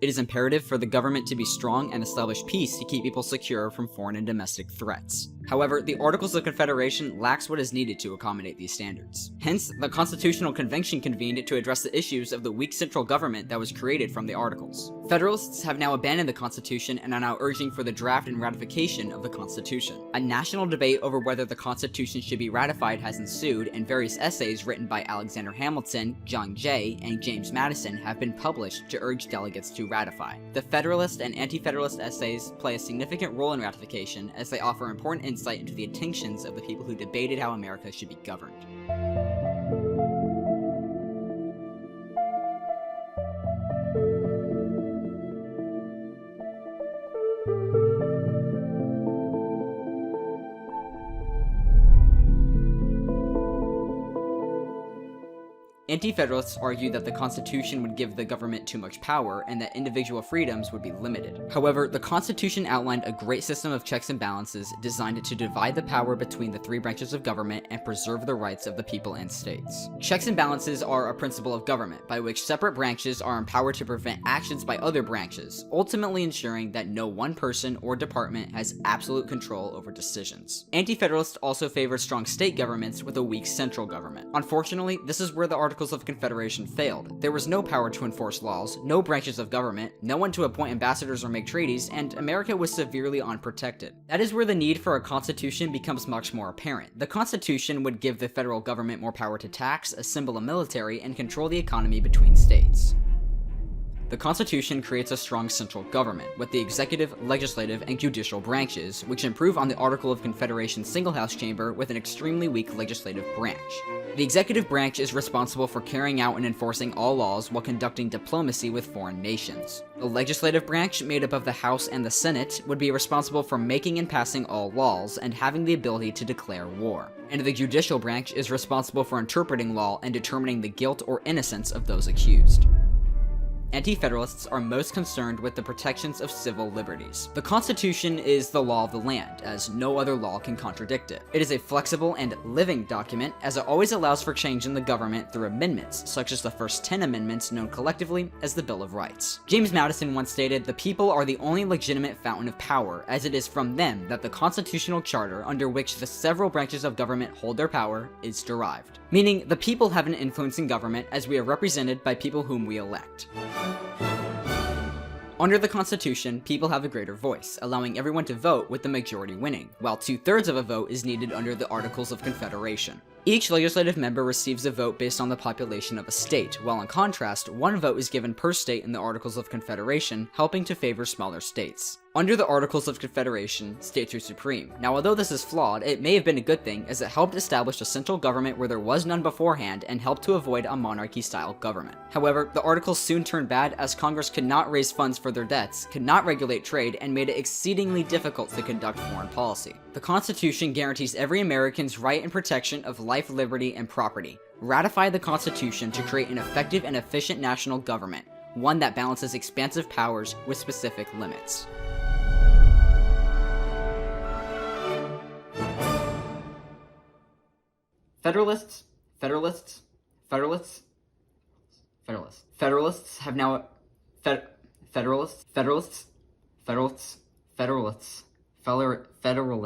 It is imperative for the government to be strong and establish peace to keep people secure from foreign and domestic threats. However, the Articles of Confederation lacks what is needed to accommodate these standards. Hence, the Constitutional Convention convened to address the issues of the weak central government that was created from the Articles. Federalists have now abandoned the Constitution and are now urging for the draft and ratification of the Constitution. A national debate over whether the Constitution should be ratified has ensued, and various essays written by Alexander Hamilton, John Jay, and James Madison have been published to urge delegates to ratify. The Federalist and Anti-Federalist essays play a significant role in ratification as they offer important insight into the intentions of the people who debated how America should be governed. Anti-Federalists argue that the Constitution would give the government too much power and that individual freedoms would be limited. However, the Constitution outlined a great system of checks and balances designed to divide the power between the three branches of government and preserve the rights of the people and states. Checks and balances are a principle of government by which separate branches are empowered to prevent actions by other branches, ultimately ensuring that no one person or department has absolute control over decisions. Anti-Federalists also favor strong state governments with a weak central government. Unfortunately, this is where the Articles of Confederation failed. There was no power to enforce laws, no branches of government, no one to appoint ambassadors or make treaties, and America was severely unprotected. That is where the need for a constitution becomes much more apparent. The Constitution would give the federal government more power to tax, assemble a military, and control the economy between states. The Constitution creates a strong central government, with the executive, legislative, and judicial branches, which improve on the Article of Confederation's single-house chamber with an extremely weak legislative branch. The executive branch is responsible for carrying out and enforcing all laws while conducting diplomacy with foreign nations. The legislative branch, made up of the House and the Senate, would be responsible for making and passing all laws and having the ability to declare war. And the judicial branch is responsible for interpreting law and determining the guilt or innocence of those accused. Anti-Federalists are most concerned with the protections of civil liberties. The Constitution is the law of the land, as no other law can contradict it. It is a flexible and living document, as it always allows for change in the government through amendments, such as the first 10 amendments known collectively as the Bill of Rights. James Madison once stated, "The people are the only legitimate fountain of power, as it is from them that the constitutional charter under which the several branches of government hold their power is derived." Meaning, the people have an influence in government as we are represented by people whom we elect. Under the Constitution, people have a greater voice, allowing everyone to vote with the majority winning, while 2/3 of a vote is needed under the Articles of Confederation. Each legislative member receives a vote based on the population of a state, while in contrast, one vote is given per state in the Articles of Confederation, helping to favor smaller states. Under the Articles of Confederation, states are supreme. Now, although this is flawed, it may have been a good thing, as it helped establish a central government where there was none beforehand and helped to avoid a monarchy-style government. However, the Articles soon turned bad as Congress could not raise funds for their debts, could not regulate trade, and made it exceedingly difficult to conduct foreign policy. The Constitution guarantees every American's right and protection of life, liberty, and property. Ratify the Constitution to create an effective and efficient national government, one that balances expansive powers with specific limits. Federalists have now Federalists